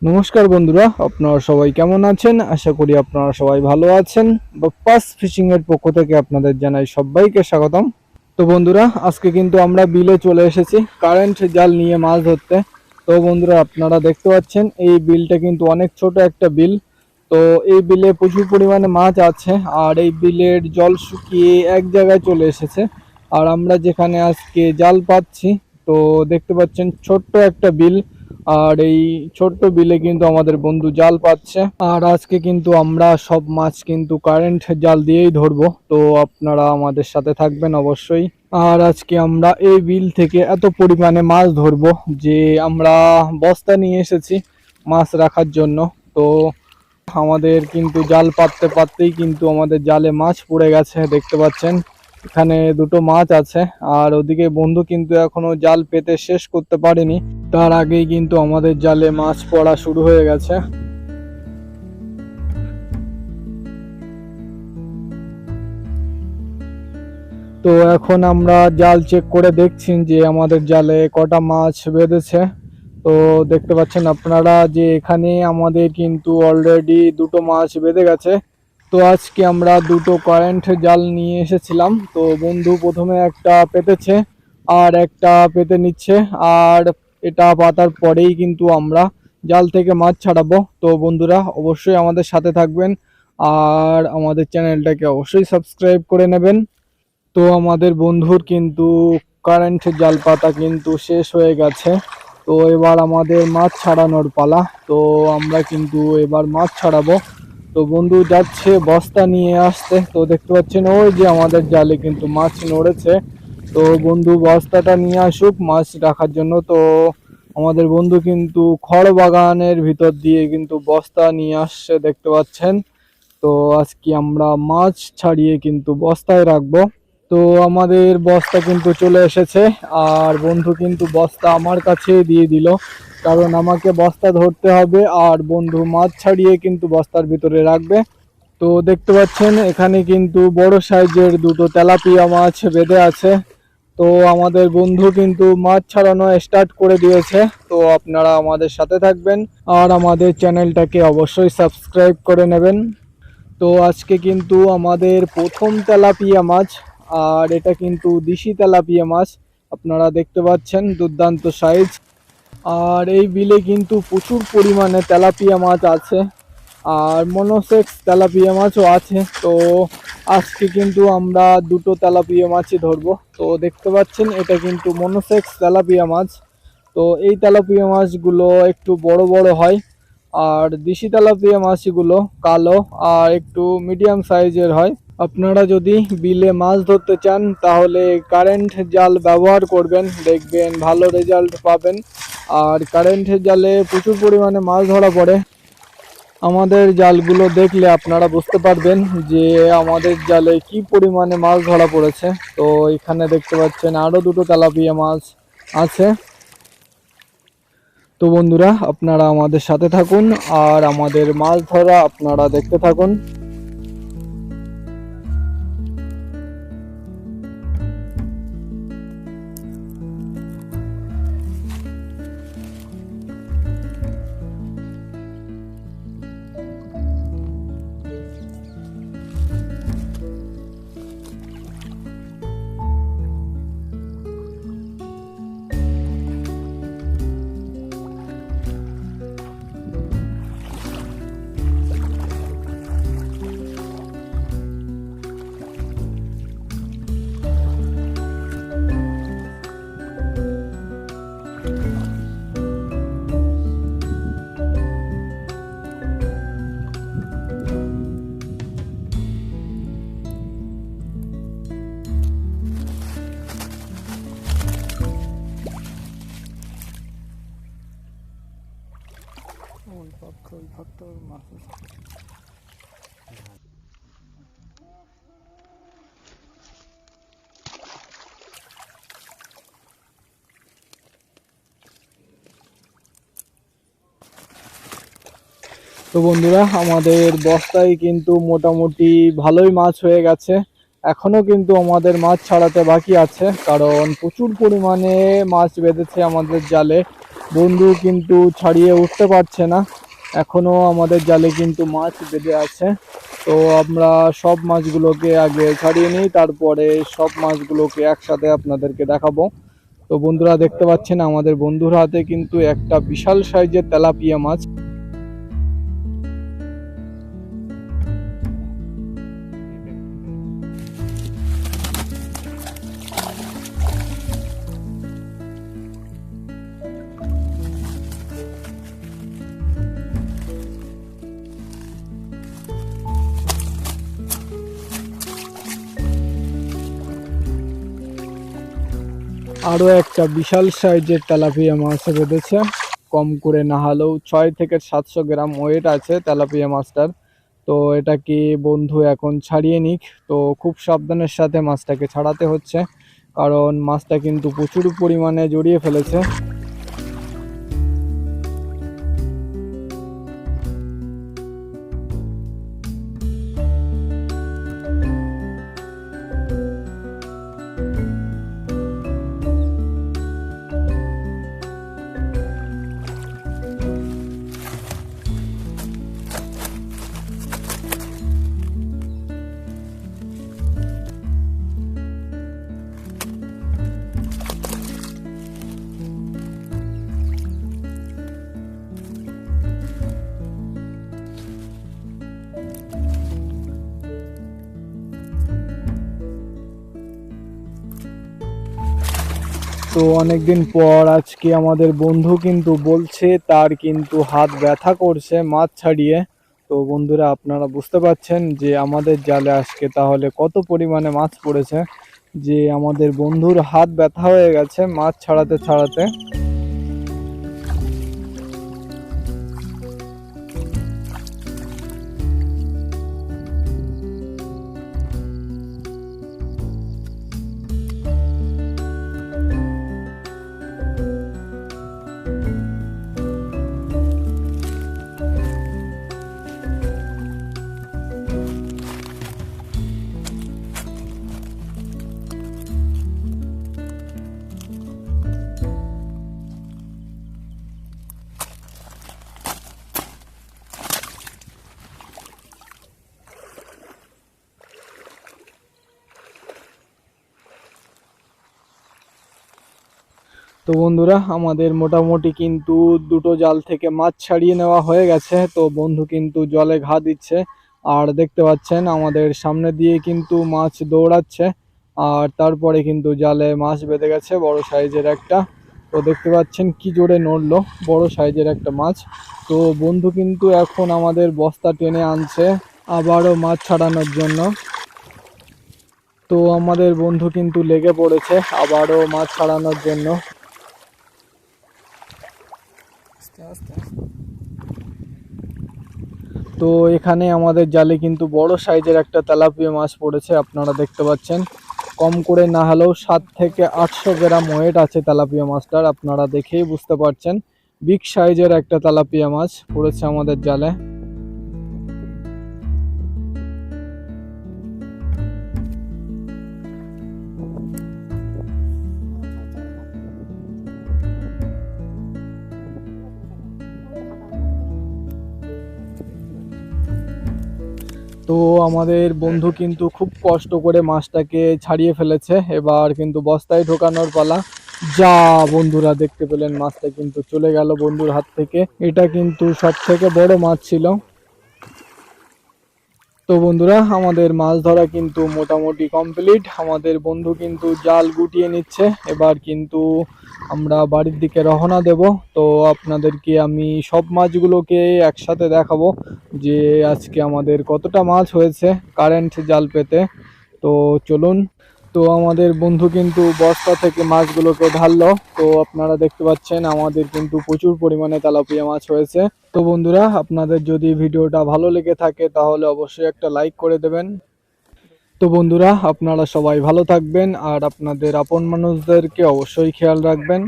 নমস্কার বন্ধুরা, আপনারা সবাই কেমন আছেন? আশা করি আপনারা সবাই ভালো আছেন। বাপ্পাস ফিশিং এর পক্ষ থেকে আপনাদের জানাই সবাইকে স্বাগতম। তো বন্ধুরা, আজকে কিন্তু আমরা বিলে চলে এসেছি কারেন্ট জাল নিয়ে মাছ ধরতে। তো বন্ধুরা, আপনারা দেখতে পাচ্ছেন এই বিলটা কিন্তু অনেক ছোট একটা বিল। তো এই বিলে প্রচুর পরিমাণে মাছ আছে, আর এই বিলের জল শুকিয়ে এক জায়গায় চলে এসেছে। আর আমরা যেখানে আজকে জাল পাচ্ছি, তো দেখতে পাচ্ছেন ছোট্ট একটা বিল। আর এই ছোট্ট বিলে কিন্তু আমাদের বন্ধু জাল পাচ্ছে। আর আজকে কিন্তু আমরা সব মাছ কিন্তু কারেন্ট জাল দিয়েই ধরবো, তো আপনারা আমাদের সাথে থাকবেন অবশ্যই। আর আজকে আমরা এই বিল থেকে এত পরিমাণে মাছ ধরবো যে আমরা বস্তা নিয়ে এসেছি মাছ রাখার জন্য। তো আমাদের কিন্তু জাল পাততে পাততেই কিন্তু আমাদের জালে মাছ পড়ে গেছে, দেখতে পাচ্ছেন এখানে দুটো মাছ আছে। আর ওদিকে বন্ধু কিন্তু এখনো জাল পেতে শেষ করতে পারেনি, তার আগেই কিন্তু আমাদের জালে মাছ পড়া শুরু হয়ে গেছে। তো এখন আমরা জাল চেক করে দেখছি যে আমাদের জালে কটা মাছ বেঁধেছে। তো দেখতে পাচ্ছেন আপনারা যে এখানে আমাদের কিন্তু অলরেডি দুটো মাছ বেঁধে গেছে। তো আজকে আমরা দুটো কারেন্ট জাল নিয়ে এসেছিলাম। তো বন্ধু প্রথমে একটা পেতেছে আর একটা পেতে নিচ্ছে। আর এটা পাতার পরেই কিন্তু আমরা জাল থেকে মাছ ছাড়াবো। তো বন্ধুরা, অবশ্যই আমাদের সাথে থাকবেন আর আমাদের চ্যানেলটাকে অবশ্যই সাবস্ক্রাইব করে নেবেন। তো আমাদের বন্ধুর কিন্তু কারেন্টের জাল পাতা কিন্তু শেষ হয়ে গেছে। তো এবার আমাদের মাছ ছাড়ানোর পালা। তো আমরা কিন্তু এবার মাছ ছাড়াবো। তো বন্ধু যাচ্ছে বস্তা নিয়ে আসতে। তো দেখতে পাচ্ছেন ওই যে আমাদের জালে কিন্তু মাছ নড়েছে। তো বন্ধু বস্তাটা নিয়ে আসুক মাছ রাখার জন্য। তো আমাদের বন্ধু কিন্তু খড় বাগানের ভিতর দিয়ে কিন্তু বস্তা নিয়ে আসছে, দেখতে পাচ্ছেন। তো আজকে আমরা মাছ ছাড়িয়ে কিন্তু বস্তায় রাখবো। তো আমাদের বস্তা কিন্তু চলে এসেছে, আর বন্ধু কিন্তু বস্তা আমার কাছে দিয়ে দিল, কারণ আমাকে বস্তা ধরতে হবে আর বন্ধু মাছ ছাড়িয়ে কিন্তু বস্তার ভিতরে রাখবে। তো দেখতে পাচ্ছেন এখানে কিন্তু বড় সাইজের দুটো তেলাপিয়া মাছ বেঁধে আছে। তো আমাদের বন্ধু কিন্তু মাছ ছাড়ানো স্টার্ট করে দিয়েছে। তো আপনারা আমাদের সাথে থাকবেন আর আমাদের চ্যানেলটাকে অবশ্যই সাবস্ক্রাইব করে নেবেন। তো আজকে কিন্তু আমাদের প্রথম তেলাপিয়া মাছ, আর এটা কিন্তু দেশি তেলাপিয়া মাছ। আপনারা দেখতে পাচ্ছেন দুর্দান্ত সাইজ। আর এই বিলে কিন্তু প্রচুর পরিমাণে তেলাপিয়া মাছ আছে, আর মনোসেক্স তেলাপিয়া মাছও আছে। তো আজকে কিন্তু আমরা দুটো তেলাপিয়া মাছই ধরবো। তো দেখতে পাচ্ছেন এটা কিন্তু মনোসেক্স তেলাপিয়া মাছ। তো এই তেলাপিয়া মাছগুলো একটু বড় বড় হয়, আর দেশি তেলাপিয়া মাছগুলো কালো আর একটু মিডিয়াম সাইজের হয়। আপনারা যদি বিলে মাছ ধরতে চান তাহলে কারেন্ট জাল ব্যবহার করবেন, দেখবেন ভালো রেজাল্ট পাবেন। আর কারেন্টের জালে প্রচুর পরিমাণে মাছ ধরা পড়ে। আমাদের জালগুলো দেখলে আপনারা বুঝতে পারবেন যে আমাদের জালে কি পরিমাণে মাছ ধরা পড়েছে। তো এখানে দেখতে পাচ্ছেন আরো দুটো তেলাপিয়া মাছ আছে। তো বন্ধুরা, আপনারা আমাদের সাথে থাকুন আর আমাদের মাছ ধরা আপনারা দেখতে থাকুন। তো বন্ধুরা, আমাদের বস্তায় কিন্তু মোটামুটি ভালোই মাছ হয়ে গেছে। এখনো কিন্তু আমাদের মাছ ছাড়াতে বাকি আছে, কারণ প্রচুর পরিমাণে মাছ বেঁধেছে আমাদের জালে। বন্ধু কিন্তু ছাড়িয়ে উঠতে পারছে না, এখনো আমাদের জালে কিন্তু মাছ বেঁধে আছে। তো আমরা সব মাছগুলোকে আগে ছাড়িয়ে নিই, তারপরে সব মাছগুলোকে একসাথে আপনাদেরকে দেখাবো। তো বন্ধুরা দেখতে পাচ্ছেন আমাদের বন্ধুর হাতে কিন্তু একটা বিশাল সাইজের তেলাপিয়া মাছ। আরো একটা বিশাল সাইজের তেলাপিয়া মাছ বেঁধেছে, কম করে না হলেও 600 থেকে 700 গ্রাম ওয়েট আছে তেলাপিয়া মাছটার। তো এটা কি বন্ধু এখন ছাড়িয়ে নিক। তো খুব সাবধানের সাথে মাছটাকে ছাড়াতে হচ্ছে, কারণ মাছটা কিন্তু প্রচুর পরিমাণে জড়িয়ে ফেলেছে। তো অনেকদিন পর আজকে আমাদের বন্ধু কিন্তু বলছে তার কিন্তু হাত ব্যথা করছে মাছ ছাড়িয়ে। তো বন্ধুরা আপনারা বুঝতে পারছেন যে আমাদের জালে আজকে তাহলে কত পরিমাণে মাছ পড়েছে, যে আমাদের বন্ধুর হাত ব্যথা হয়ে গেছে মাছ ছাড়াতে ছাড়াতে। তো বন্ধুরা আমাদের মোটামুটি কিন্তু দুটো জাল থেকে মাছ ছাড়িয়ে নেওয়া হয়ে গেছে। তো বন্ধু কিন্তু জলে ঘা দিচ্ছে, আর দেখতে পাচ্ছেন আমাদের সামনে দিয়ে কিন্তু মাছ দৌড়াচ্ছে, আর তারপরে কিন্তু জালে মাছ বেঁধে গেছে বড় সাইজের একটা। তো দেখতে পাচ্ছেন কি জোরে নড়লো, বড় সাইজের একটা মাছ। তো বন্ধু কিন্তু এখন আমাদের বস্তা টেনে আনছে আবারও মাছ ছাড়ানোর জন্য। তো আমাদের বন্ধু কিন্তু লেগে পড়েছে আবারও মাছ ছাড়ানোর জন্য। তো এখানে আমাদের জালে কিন্তু বড় সাইজের একটা তেলাপিয়া মাছ পড়েছে, আপনারা দেখতে পাচ্ছেন। কম করে না হলেও 700 থেকে 800 গ্রাম ওয়েট আছে তেলাপিয়া মাছটার, আপনারা দেখেই বুঝতে পারছেন। বিগ সাইজের একটা তেলাপিয়া মাছ পড়েছে আমাদের জালে। তো আমাদের বন্ধু কিন্তু খুব কষ্ট করে মাছটাকে ছাড়িয়ে ফেলেছে, এবার কিন্তু বস্তায় ঢোকানোর পালা। যা বন্ধুরা দেখতে পেলেন মাছটা কিন্তু চলে গেল বন্ধুর হাত থেকে, এটা কিন্তু সব থেকে বড় মাছ ছিল। তো বন্ধুরা আমাদের মাছ ধরা কিন্তু মোটামুটি কমপ্লিট, আমাদের বন্ধু কিন্তু জাল গুটিয়ে নিচ্ছে, এবার কিন্তু আমরা বাড়ির দিকে রওনা দেব। তো আপনাদেরকে আমি সব মাছগুলোকে একসাথে দেখাবো যে আজকে আমাদের কতটা মাছ হয়েছে কারেন্ট জাল পেতে। তো চলুন। তো আমাদের বন্ধু কিন্তু বস্তা থেকে মাছগুলোকে ঢাললো। তো আপনারা দেখতে পাচ্ছেন আমাদের কিন্তু প্রচুর পরিমাণে তেলাপিয়া মাছ হয়েছে। তো বন্ধুরা আপনাদের যদি ভিডিওটা ভালো লেগে থাকে তাহলে অবশ্যই একটা লাইক করে দেবেন। তো বন্ধুরা আপনারা সবাই ভালো থাকবেন, আর আপনাদের আপন মানুষদেরকে অবশ্যই খেয়াল রাখবেন।